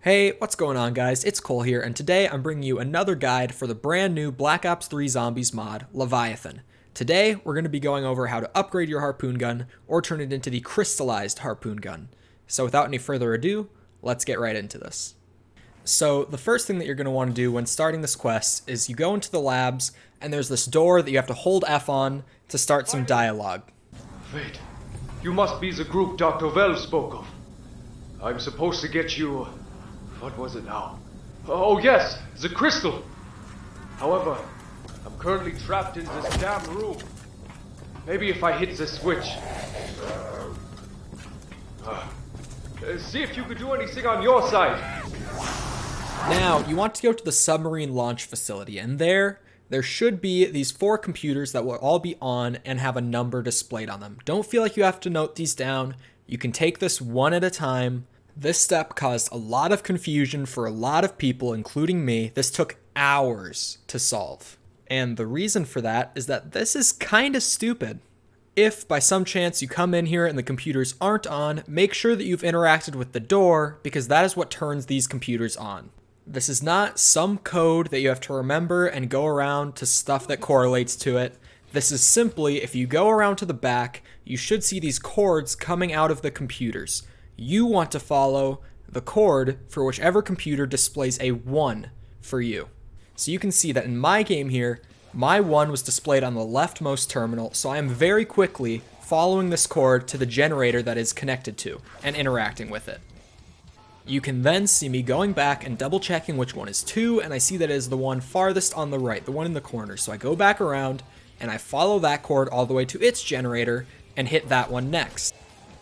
Hey, what's going on guys? It's Cole here, and today I'm bringing you another guide for the brand new Black Ops 3 Zombies mod, Leviathan. Today, we're going to be going over how to upgrade your harpoon gun, or turn it into the Crystalized Harpoon gun. So without any further ado, let's get right into this. So the first thing that you're going to want to do when starting this quest is you go into the labs, and there's this door that you have to hold F on to start some dialogue. Wait, you must be the group Dr. Well spoke of. I'm supposed to get you... What was it now? Oh yes, the crystal. However, I'm currently trapped in this damn room. Maybe if I hit the switch. See if you could do anything on your side. Now, you want to go to the submarine launch facility, and there should be these 4 computers that will all be on and have a number displayed on them. Don't feel like you have to note these down. You can take this one at a time. This step caused a lot of confusion for a lot of people, including me. This took hours to solve. And the reason for that is that this is kind of stupid. If by some chance you come in here and the computers aren't on, make sure that you've interacted with the door, because that is what turns these computers on. This is not some code that you have to remember and go around to stuff that correlates to it. This is simply, if you go around to the back, you should see these cords coming out of the computers. You want to follow the cord for whichever computer displays a 1 for you. So you can see that in my game here, my 1 was displayed on the leftmost terminal, so I am very quickly following this cord to the generator that is connected to and interacting with it. You can then see me going back and double checking which one is 2, and I see that it is the one farthest on the right, the one in the corner. So I go back around and I follow that cord all the way to its generator and hit that one next.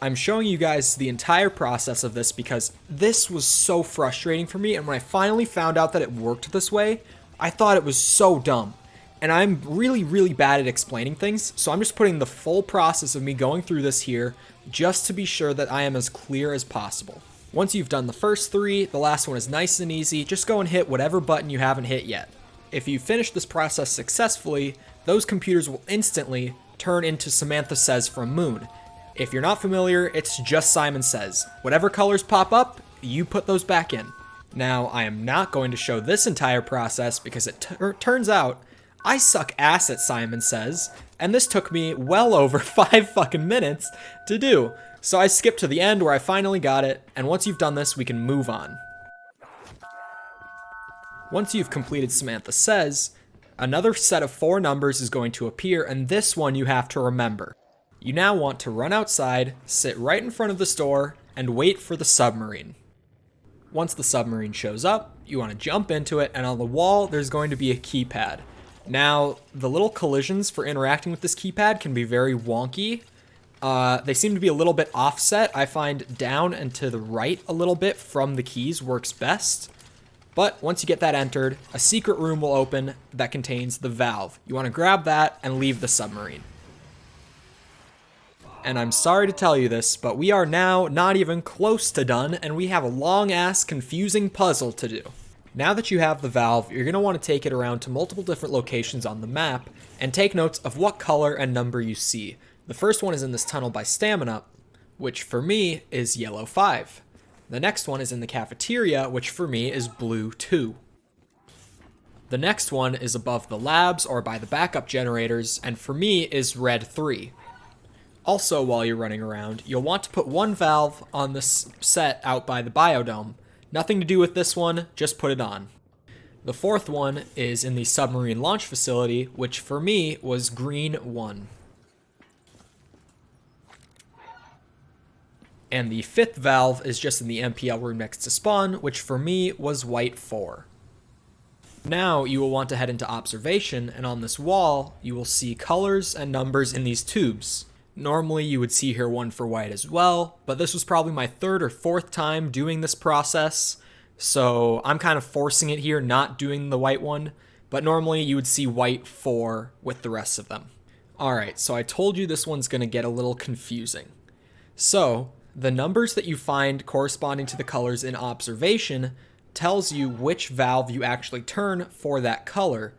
I'm showing you guys the entire process of this because this was so frustrating for me, and when I finally found out that it worked this way, I thought it was so dumb. And I'm really bad at explaining things, so I'm just putting the full process of me going through this here just to be sure that I am as clear as possible. Once you've done the first 3, the last one is nice and easy. Just go and hit whatever button you haven't hit yet. If you finish this process successfully, those computers will instantly turn into Samantha Says from Moon. If you're not familiar, it's just Simon Says. Whatever colors pop up, you put those back in. Now, I am not going to show this entire process because it turns out I suck ass at Simon Says, and this took me well over 5 fucking minutes to do. So I skipped to the end where I finally got it, and once you've done this, we can move on. Once you've completed Samantha Says, another set of 4 numbers is going to appear, and this one you have to remember. You now want to run outside, sit right in front of the store, and wait for the submarine. Once the submarine shows up, you want to jump into it, and on the wall there's going to be a keypad. Now, the little collisions for interacting with this keypad can be very wonky. They seem to be a little bit offset. I find down and to the right a little bit from the keys works best. But once you get that entered, a secret room will open that contains the valve. You want to grab that and leave the submarine. And I'm sorry to tell you this, but we are now not even close to done, and we have a long-ass confusing puzzle to do. Now that you have the valve, you're going to want to take it around to multiple different locations on the map, and take notes of what color and number you see. The first one is in this tunnel by Stamina, which for me is yellow 5. The next one is in the cafeteria, which for me is blue 2. The next one is above the labs or by the backup generators, and for me is red 3. Also, while you're running around, you'll want to put one valve on this set out by the biodome. Nothing to do with this one, just put it on. The fourth one is in the submarine launch facility, which for me was green 1. And the 5th valve is just in the MPL room next to spawn, which for me was white 4. Now you will want to head into observation, and on this wall, you will see colors and numbers in these tubes. Normally you would see here 1 for white as well, but this was probably my 3rd or 4th time doing this process, so I'm kind of forcing it here, not doing the white one, but normally you would see white 4 with the rest of them. Alright, so I told you this one's going to get a little confusing. So, the numbers that you find corresponding to the colors in observation tells you which valve you actually turn for that color,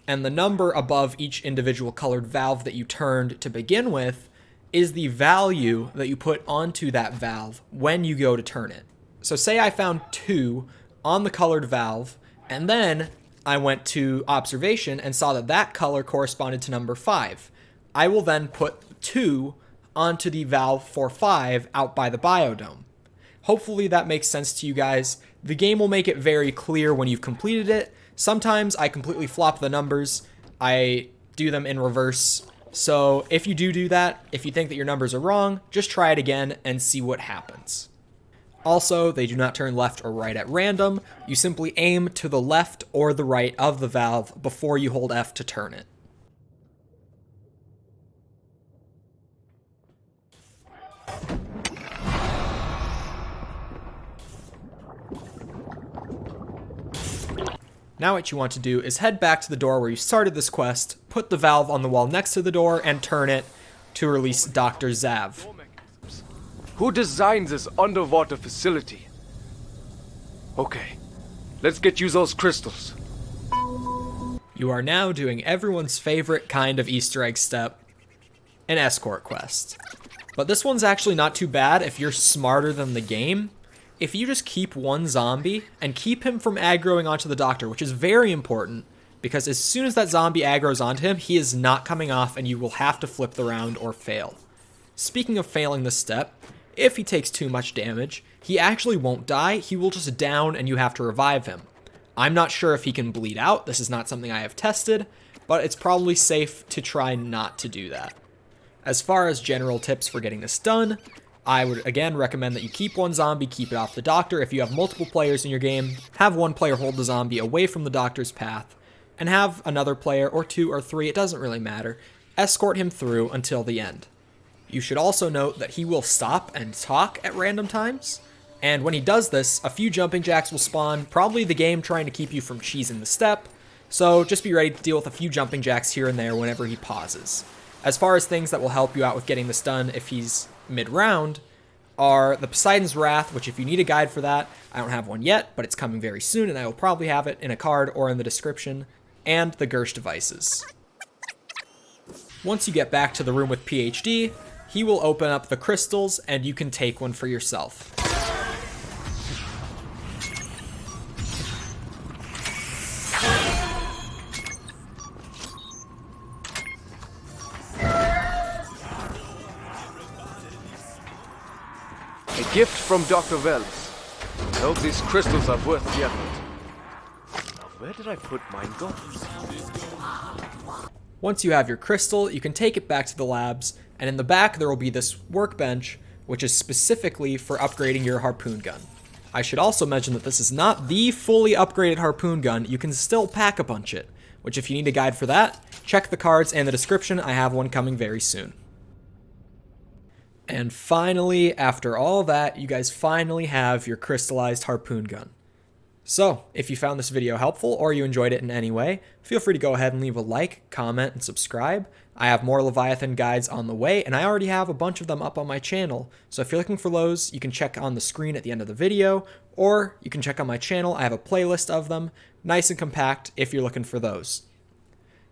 and the number above each individual colored valve that you turned to begin with is the value that you put onto that valve when you go to turn it. So say I found 2 on the colored valve, and then I went to observation and saw that that color corresponded to number 5. I will then put 2 onto the valve for 5 out by the biodome. Hopefully that makes sense to you guys. The game will make it very clear when you've completed it. Sometimes I completely flop the numbers. I do them in reverse. So if you do that, if you think that your numbers are wrong, just try it again and see what happens. Also, they do not turn left or right at random. You simply aim to the left or the right of the valve before you hold F to turn it. Now what you want to do is head back to the door where you started this quest, put the valve on the wall next to the door, and turn it to release Dr. Zav. Who designed this underwater facility? Okay, let's get you those crystals. You are now doing everyone's favorite kind of Easter egg step, an escort quest. But this one's actually not too bad if you're smarter than the game. If you just keep one zombie and keep him from aggroing onto the doctor, which is very important, because as soon as that zombie aggroes onto him, he is not coming off and you will have to flip the round or fail. Speaking of failing this step, if he takes too much damage, he actually won't die, he will just down and you have to revive him. I'm not sure if he can bleed out, this is not something I have tested, but it's probably safe to try not to do that. As far as general tips for getting this done, I would again recommend that you keep one zombie, keep it off the doctor. If you have multiple players in your game, have one player hold the zombie away from the doctor's path, and have another player, or 2 or 3, it doesn't really matter, escort him through until the end. You should also note that he will stop and talk at random times, and when he does this, a few jumping jacks will spawn, probably the game trying to keep you from cheesing the step, so just be ready to deal with a few jumping jacks here and there whenever he pauses. As far as things that will help you out with getting this done if he's mid-round, are the Poseidon's Wrath, which if you need a guide for that, I don't have one yet, but it's coming very soon, and I will probably have it in a card or in the description, and the Gersh devices. Once you get back to the room with PhD, he will open up the crystals, and you can take one for yourself. A gift from Dr. Wells. I hope these crystals are worth the effort. Now, where did I put mine go? Once you have your crystal, you can take it back to the labs, and in the back there will be this workbench, which is specifically for upgrading your harpoon gun. I should also mention that this is not the fully upgraded harpoon gun, you can still pack-a-punch it, which if you need a guide for that, check the cards and the description, I have one coming very soon. And finally, after all that, you guys finally have your crystallized harpoon gun. So, if you found this video helpful or you enjoyed it in any way, feel free to go ahead and leave a like, comment, and subscribe. I have more Leviathan guides on the way, and I already have a bunch of them up on my channel, so if you're looking for those, you can check on the screen at the end of the video, or you can check on my channel. I have a playlist of them, nice and compact if you're looking for those.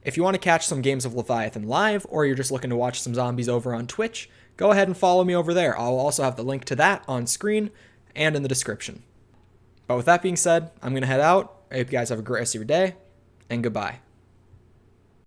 If you want to catch some games of Leviathan live, or you're just looking to watch some zombies over on Twitch, go ahead and follow me over there. I'll also have the link to that on screen and in the description. But with that being said, I'm going to head out. I hope you guys have a great rest of your day, and goodbye.